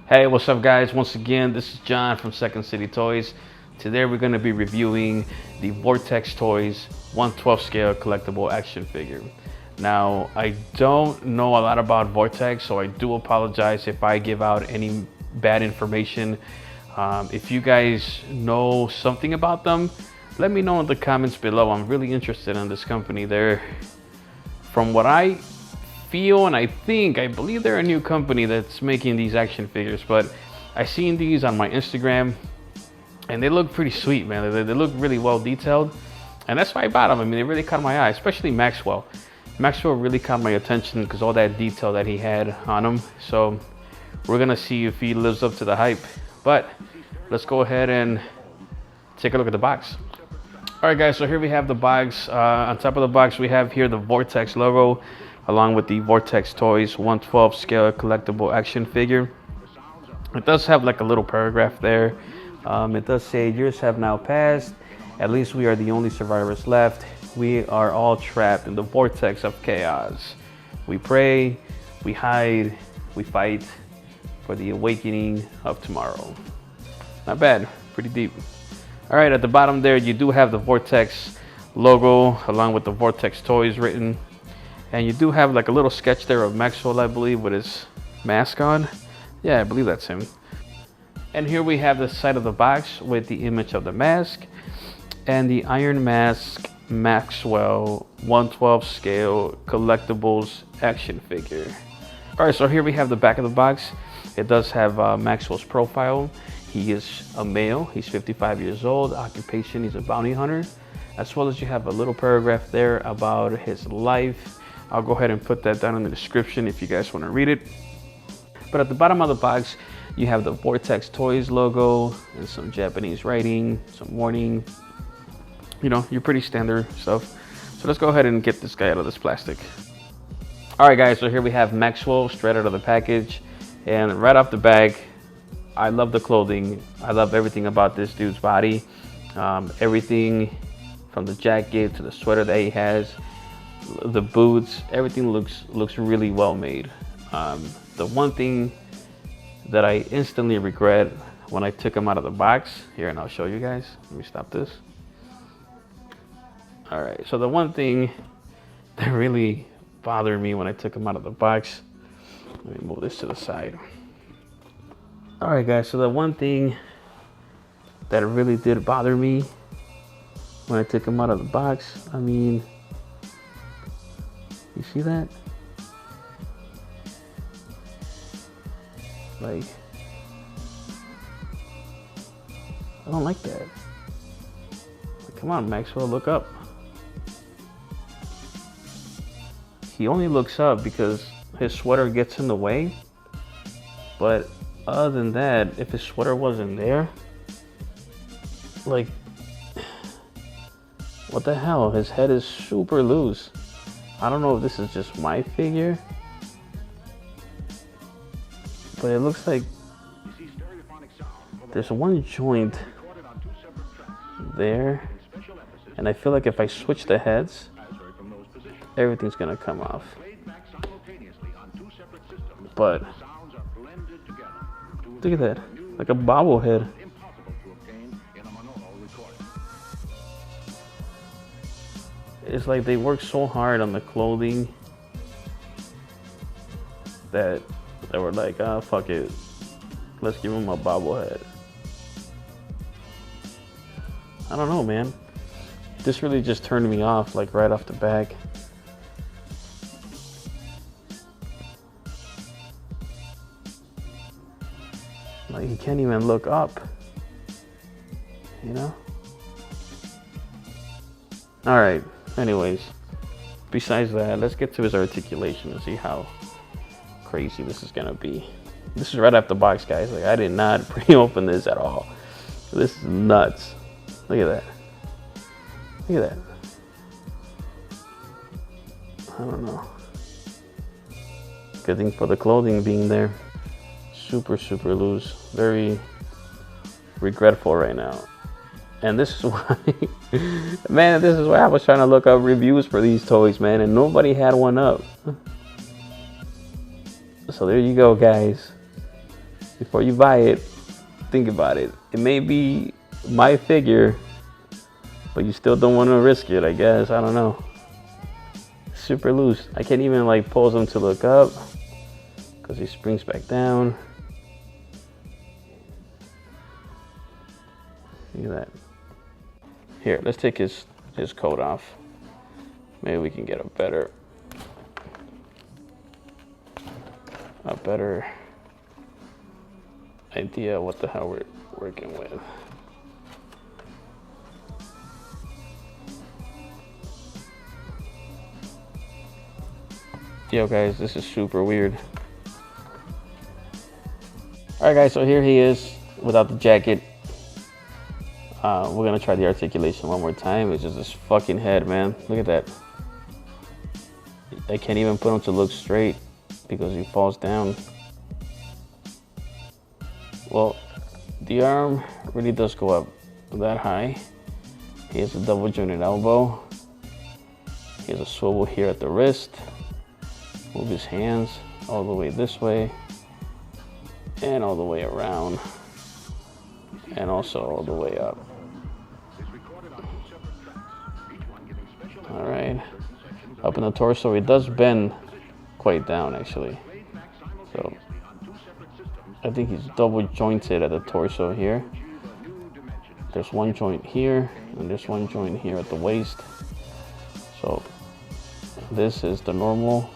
Hey, what's up guys? Once again, this is John from Second City Toys. Today we're going to be reviewing the Vortex Toys 1/12 scale collectible action figure. Now, I don't know a lot about Vortex, so I do apologize if I give out any bad information. If you guys know something about them, let me know in the comments below. I'm really interested in this company. They're, from what I feel and I believe they're a new company that's making these action figures, but I seen these on my Instagram and they look pretty sweet, man. They look really well detailed, and that's why I bought them. I mean, they really caught my eye, especially Maxwell. Maxwell really caught my attention because all that detail that he had on him. So we're gonna see if he lives up to the hype, but let's go ahead and take a look at the box. All right guys, so here we have the box. On top of the box we have here the Vortex logo along with the Vortex Toys 1/12 scale collectible action figure. It does have like a little paragraph there. It does say, "Years have now passed. At least we are the only survivors left. We are all trapped in the vortex of chaos. We pray, we hide, we fight for the awakening of tomorrow." Not bad, pretty deep. All right, at the bottom there, you do have the Vortex logo along with the Vortex Toys written. And you do have like a little sketch there of Maxwell, I believe, with his mask on. Yeah, I believe that's him. And here we have the side of the box with the image of the mask and the Iron Mask Maxwell 1/12 scale collectibles action figure. All right, so here we have the back of the box. It does have Maxwell's profile. He is a male, he's 55 years old, occupation, he's a bounty hunter, as well as you have a little paragraph there about his life. I'll go ahead and put that down in the description if you guys want to read it. But at the bottom of the box, you have the Vortex Toys logo and some Japanese writing, some warning, you know, your pretty standard stuff. So let's go ahead and get this guy out of this plastic. All right guys, so here we have Maxwell straight out of the package, and right off the bag, I love the clothing. I love everything about this dude's body. Everything from the jacket to the sweater that he has, the boots, everything looks really well made. The one thing that I instantly regret when I took him out of the box, here, and I'll show you guys. Let me stop this. All right, so the one thing that really bothered me when I took him out of the box, let me move this to the side. All right guys, so the one thing that really did bother me when I took him out of the box, I mean, you see that? Like, I don't like that. Like, come on, Maxwell, look up. He only looks up because his sweater gets in the way. But other than that, if his sweater wasn't there, like, what the hell? His head is super loose. I don't know if this is just my figure, but it looks like there's one joint there, and I feel like if I switch the heads, everything's gonna come off. But look at that, like a bobblehead. It's like they worked so hard on the clothing that they were like, ah, fuck it, let's give him a bobblehead. I don't know, man. This really just turned me off, like right off the back. Like, he can't even look up, you know? All right, anyways, besides that, let's get to his articulation and see how crazy this is gonna be. This is right off the box, guys. Like, I did not pre-open this at all. This is nuts. Look at that. Look at that. I don't know. Good thing for the clothing being there. Super, super loose. Very regretful right now. And this is why, man, this is why I was trying to look up reviews for these toys, man, and nobody had one up. So there you go, guys. before you buy it, think about it. It may be my figure, but you still don't want to risk it, I guess. I don't know. Super loose. I can't even like pose him to look up because he springs back down. Look at that. Here, let's take his coat off. Maybe we can get a better idea what the hell we're working with. Yo guys, this is super weird. Alright guys, so here he is without the jacket. We're gonna try the articulation one more time. It's just this fucking head, man. Look at that. I can't even put him to look straight because he falls down. Well, the arm really does go up that high. He has a double jointed elbow. He has a swivel here at the wrist. Move his hands all the way this way and all the way around and also all the way up. All right, up in the torso, it does bend quite down actually. So I think he's double jointed at the torso here. There's one joint here and there's one joint here at the waist. So this is the normal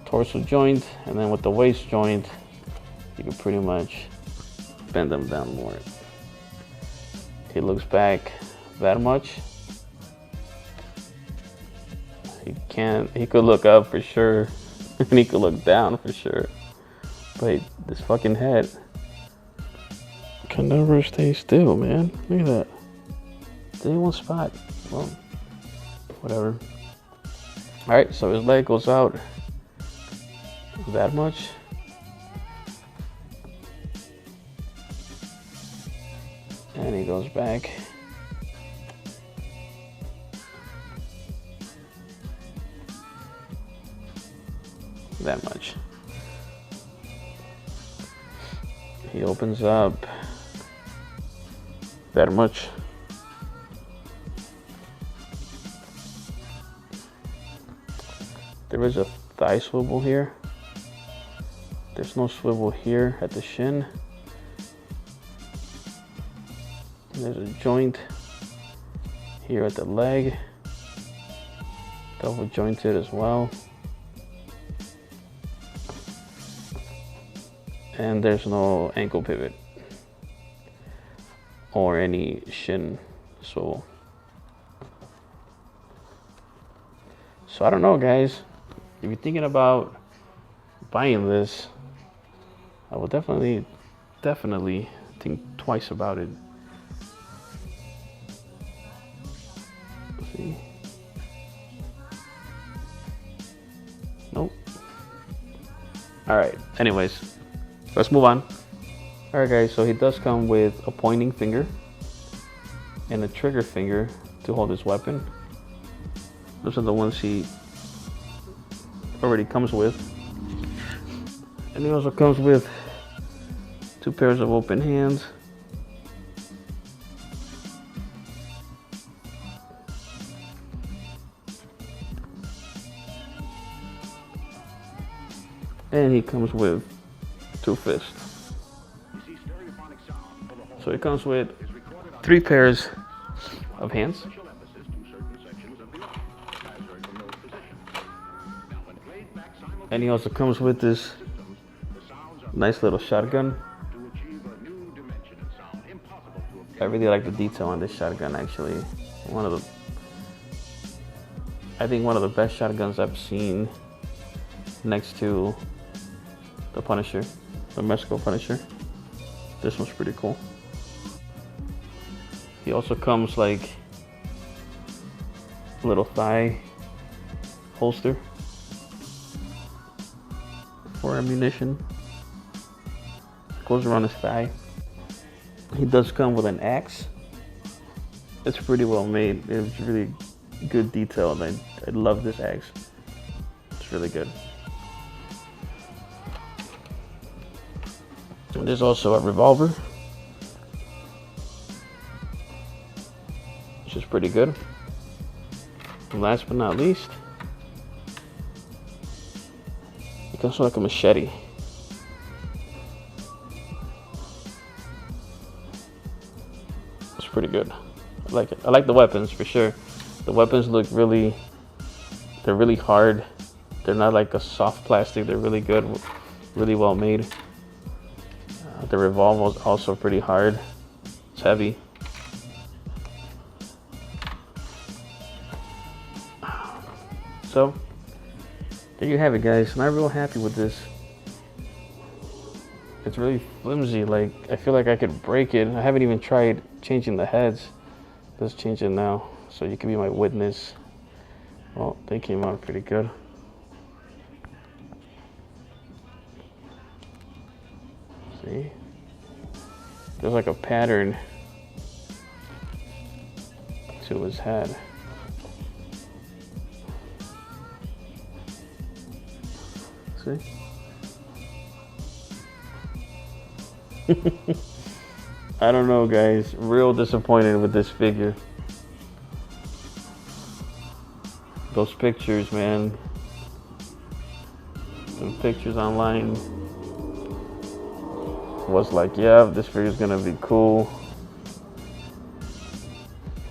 torso joint, and then with the waist joint, you can pretty much bend them down more. He looks back that much. He could look up for sure, and he could look down for sure. But this fucking head can never stay still, man. Look at that. Stay in one spot. Well, whatever. All right, so his leg goes out that much. And he goes back. That much. He opens up that much. There is a thigh swivel here. There's no swivel here at the shin. There's a joint here at the leg. Double jointed as well. And there's no ankle pivot or any shin swivel. So I don't know, guys. If you're thinking about buying this, I will definitely think twice about it. Let's see. Nope. All right. Anyways, let's move on. All right, guys. So he does come with a pointing finger and a trigger finger to hold his weapon. Those are the ones he already comes with. And he also comes with 2 pairs of open hands. And he comes with 2 fists. So he comes with 3 pairs of hands. And he also comes with this nice little shotgun. I really like the detail on this shotgun actually. I think one of the best shotguns I've seen next to the Punisher, the Maxwell Punisher. This one's pretty cool. He also comes like a little thigh holster for ammunition. Goes around his thigh. He does come with an axe. It's pretty well made. It's really good detail. I love this axe. It's really good. And there's also a revolver, which is pretty good. And last but not least, it comes with like a machete. It's pretty good. I like it. I like the weapons for sure. The weapons look really, they're really hard. They're not like a soft plastic. They're really good, really well made. The revolver is also pretty hard. It's heavy. So there you have it, guys. Not real happy with this. It's really flimsy. Like, I feel like I could break it. I haven't even tried changing the heads. Let's change it now so you can be my witness. Well, they came out pretty good. See? There's like a pattern to his head. See? I don't know, guys. Real disappointed with this figure. Those pictures, man. Some pictures online was like, yeah, this figure's gonna be cool.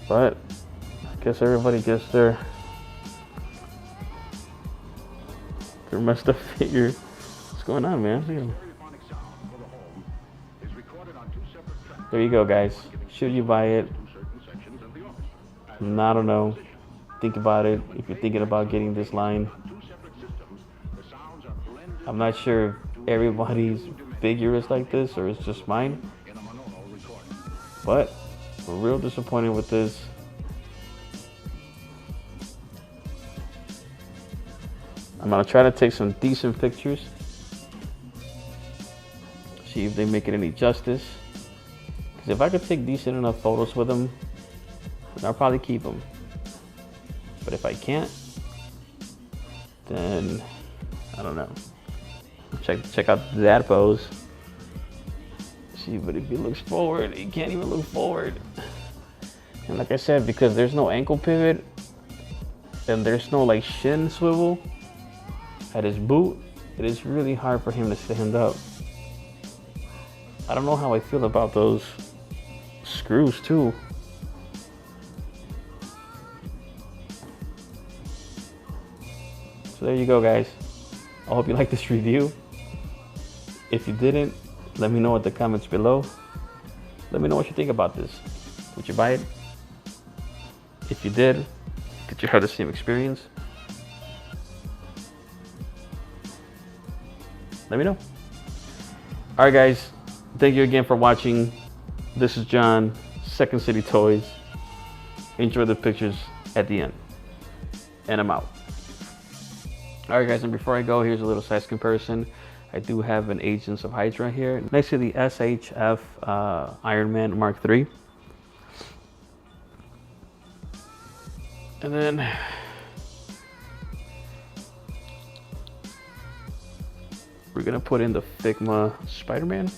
But I guess everybody gets their messed up figure. What's going on, man? Look at him. There you go, guys. Should you buy it? I don't know. Think about it if you're thinking about getting this line. I'm not sure if everybody's figure is like this or it's just mine, but we're real disappointed with this. I'm gonna try to take some decent pictures, see if they make it any justice, because if I could take decent enough photos with them, then I'll probably keep them. But if I can't, then I don't know. Check out that pose. See, but if he looks forward, he can't even look forward. And like I said, because there's no ankle pivot and there's no like shin swivel at his boot, it is really hard for him to stand up. I don't know how I feel about those screws too. So there you go, guys. I hope you liked this review. If you didn't, let me know in the comments below. Let me know what you think about this. Would you buy it? If you did you have the same experience? Let me know. Alright, guys. Thank you again for watching. This is John, Second City Toys. Enjoy the pictures at the end. And I'm out. Alright, guys, and before I go, here's a little size comparison. I do have an Agents of Hydra here next to the SHF Iron Man Mark III. And then we're gonna put in the Figma Spider-Man.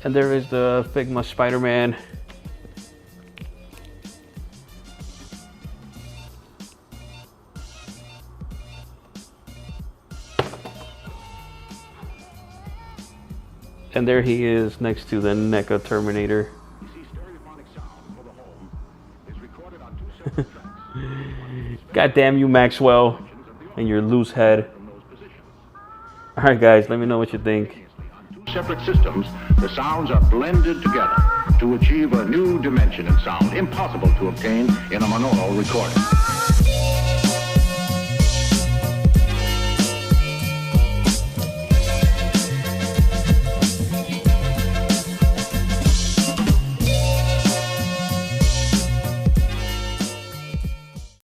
And there is the Figma Spider-Man. And there he is next to the NECA Terminator. God damn you, Maxwell, and your loose head. Alright, guys, let me know what you think. Separate systems, the sounds are blended together to achieve a new dimension in sound, impossible to obtain in a monaural recording.